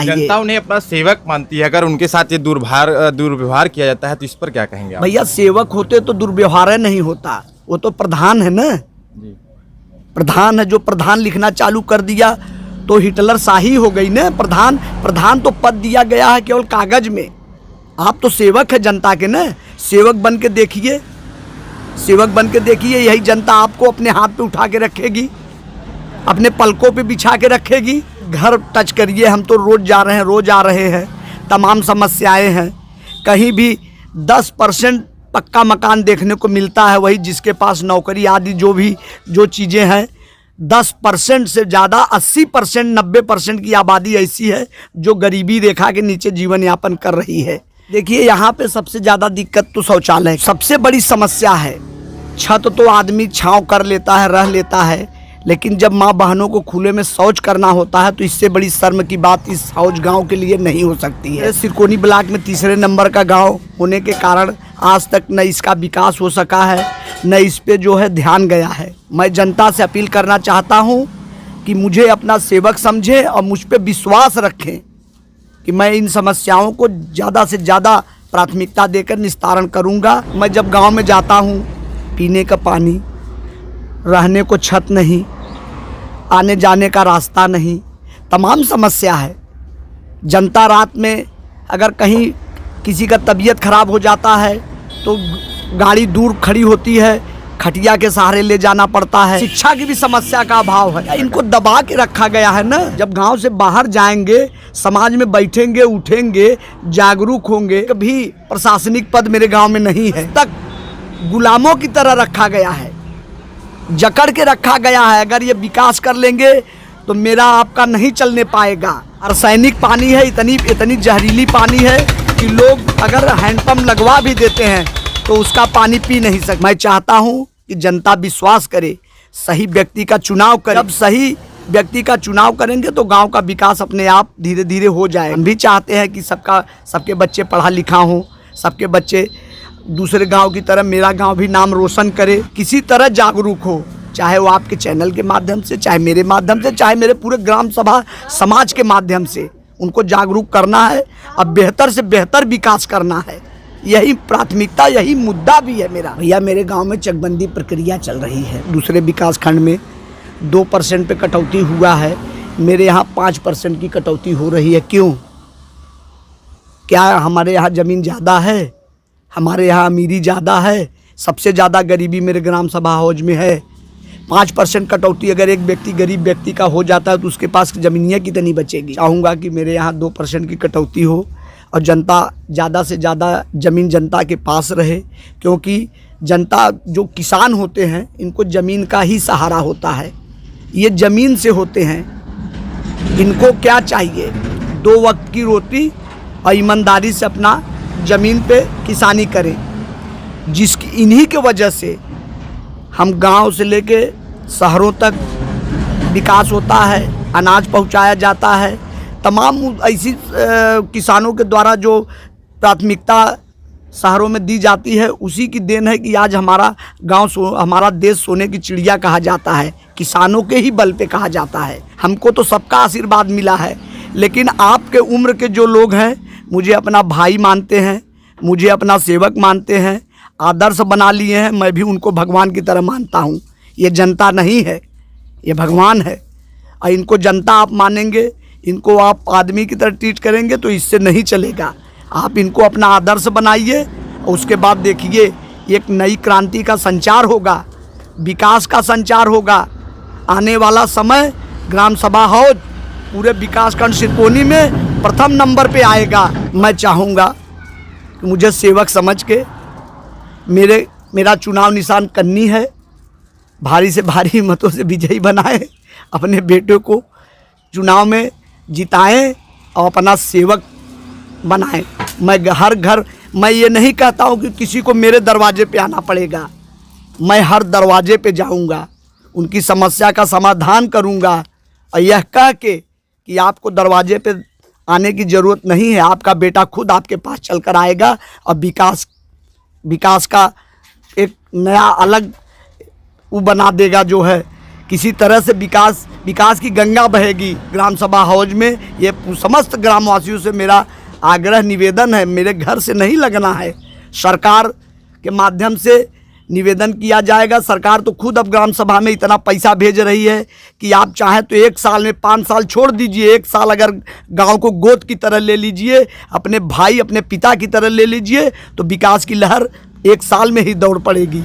जनता उन्हें अपना सेवक मानती है, अगर उनके साथ ये दुर्व्यवहार किया जाता है तो इस पर क्या कहेंगे आप? भैया सेवक होते तो दुर्व्यवहार नहीं होता, वो तो प्रधान है ना जी। प्रधान है, जो प्रधान लिखना चालू कर दिया तो हिटलर शाही हो गई ना। प्रधान तो पद दिया गया है केवल कागज में। आप तो सेवक है जनता के ना, सेवक बन के देखिए, सेवक बन के देखिए। यही जनता आपको अपने हाथ पे उठा के रखेगी, अपने पलकों पे बिछा के रखेगी। घर टच करिए, हम तो रोज जा रहे हैं, रोज आ रहे हैं। तमाम समस्याएं हैं, कहीं भी 10% पक्का मकान देखने को मिलता है। वही जिसके पास नौकरी आदि जो चीज़ें हैं, 10% से ज़्यादा 80% 90% की आबादी ऐसी है जो गरीबी रेखा के नीचे जीवन यापन कर रही है। देखिए यहाँ पे सबसे ज़्यादा दिक्कत तो शौचालय सबसे बड़ी समस्या है। छत तो आदमी छांव कर लेता है, रह लेता है, लेकिन जब माँ बहनों को खुले में शौच करना होता है तो इससे बड़ी शर्म की बात इस शौच गांव के लिए नहीं हो सकती है। सिरकोनी ब्लॉक में तीसरे नंबर का गांव होने के कारण आज तक न इसका विकास हो सका है, न इस पे जो है ध्यान गया है। मैं जनता से अपील करना चाहता हूँ कि मुझे अपना सेवक समझें और मुझ पे विश्वास रखें कि मैं इन समस्याओं को ज़्यादा से ज़्यादा प्राथमिकता देकर निस्तारण करूँगा। मैं जब गाँव में जाता हूँ, पीने का पानी, रहने को छत नहीं, आने जाने का रास्ता नहीं, तमाम समस्या है। जनता रात में अगर कहीं किसी का तबीयत खराब हो जाता है तो गाड़ी दूर खड़ी होती है, खटिया के सहारे ले जाना पड़ता है। शिक्षा की भी समस्या का अभाव है, इनको दबा के रखा गया है ना। जब गांव से बाहर जाएंगे, समाज में बैठेंगे, उठेंगे, जागरूक होंगे। कभी प्रशासनिक पद मेरे गांव में नहीं है, तक गुलामों की तरह रखा गया है, जकड़ के रखा गया है। अगर ये विकास कर लेंगे तो मेरा आपका नहीं चलने पाएगा। रासायनिक पानी है, इतनी जहरीली पानी है कि लोग अगर हैंडपंप लगवा भी देते हैं तो उसका पानी पी नहीं सकते। मैं चाहता हूं कि जनता विश्वास करे, सही व्यक्ति का चुनाव करे। जब सही व्यक्ति का चुनाव करेंगे तो गांव का विकास अपने आप धीरे धीरे हो जाए। हम भी चाहते हैं कि सबके बच्चे पढ़ा लिखा हों, सबके बच्चे दूसरे गांव की तरह मेरा गांव भी नाम रोशन करे। किसी तरह जागरूक हो, चाहे वो आपके चैनल के माध्यम से, चाहे मेरे माध्यम से, चाहे मेरे पूरे ग्राम सभा समाज के माध्यम से उनको जागरूक करना है। अब बेहतर से बेहतर विकास करना है, यही प्राथमिकता, यही मुद्दा भी है मेरा। भैया मेरे गांव में चकबंदी प्रक्रिया चल रही है। दूसरे विकास खंड में 2% पे कटौती हुआ है, मेरे यहाँ 5% की कटौती हो रही है। क्यों? क्या हमारे यहाँ ज़मीन ज़्यादा है? हमारे यहाँ अमीरी ज़्यादा है? सबसे ज़्यादा गरीबी मेरे ग्राम सभा हौज में है। 5% कटौती अगर एक व्यक्ति गरीब व्यक्ति का हो जाता है तो उसके पास ज़मीनियाँ कितनी बचेगी। चाहूँगा कि मेरे यहाँ 2% की कटौती हो और जनता ज़्यादा से ज़्यादा ज़मीन जनता के पास रहे, क्योंकि जनता जो किसान होते हैं इनको ज़मीन का ही सहारा होता है, ये ज़मीन से होते हैं। इनको क्या चाहिए? 2 वक्त की रोटी और ईमानदारी से अपना ज़मीन पे किसानी करें, जिसकी इन्हीं के वजह से हम गांव से लेके शहरों तक विकास होता है, अनाज पहुंचाया जाता है। तमाम ऐसी किसानों के द्वारा जो प्राथमिकता शहरों में दी जाती है, उसी की देन है कि आज हमारा गांव हमारा देश सोने की चिड़िया कहा जाता है। किसानों के ही बल पे कहा जाता है। हमको तो सबका आशीर्वाद मिला है, लेकिन आपके उम्र के जो लोग हैं मुझे अपना भाई मानते हैं, मुझे अपना सेवक मानते हैं, आदर्श बना लिए हैं। मैं भी उनको भगवान की तरह मानता हूँ। ये जनता नहीं है, ये भगवान है। और इनको जनता आप मानेंगे, इनको आप आदमी की तरह ट्रीट करेंगे तो इससे नहीं चलेगा। आप इनको अपना आदर्श बनाइए और उसके बाद देखिए एक नई क्रांति का संचार होगा, विकास का संचार होगा। आने वाला समय ग्राम सभा हौज पूरे विकास खंड सिरकोनी में प्रथम नंबर पे आएगा। मैं चाहूँगा कि मुझे सेवक समझ के मेरा चुनाव निशान कन्नी है, भारी से भारी मतों से विजयी बनाए, अपने बेटे को चुनाव में जिताएं और अपना सेवक बनाएं। मैं हर घर, मैं ये नहीं कहता हूँ कि किसी को मेरे दरवाजे पे आना पड़ेगा, मैं हर दरवाजे पे जाऊँगा, उनकी समस्या का समाधान करूँगा और यह कह के कि आपको दरवाजे पे आने की ज़रूरत नहीं है, आपका बेटा खुद आपके पास चल कर आएगा और विकास का एक नया अलग वो बना देगा। जो है किसी तरह से विकास की गंगा बहेगी ग्राम सभा हौज में। ये समस्त ग्रामवासियों से मेरा आग्रह निवेदन है, मेरे घर से नहीं लगना है, सरकार के माध्यम से निवेदन किया जाएगा। सरकार तो खुद अब ग्राम सभा में इतना पैसा भेज रही है कि आप चाहें तो 1 साल में 5 साल छोड़ दीजिए, 1 साल अगर गांव को गोद की तरह ले लीजिए, अपने भाई अपने पिता की तरह ले लीजिए, तो विकास की लहर 1 साल में ही दौड़ पड़ेगी।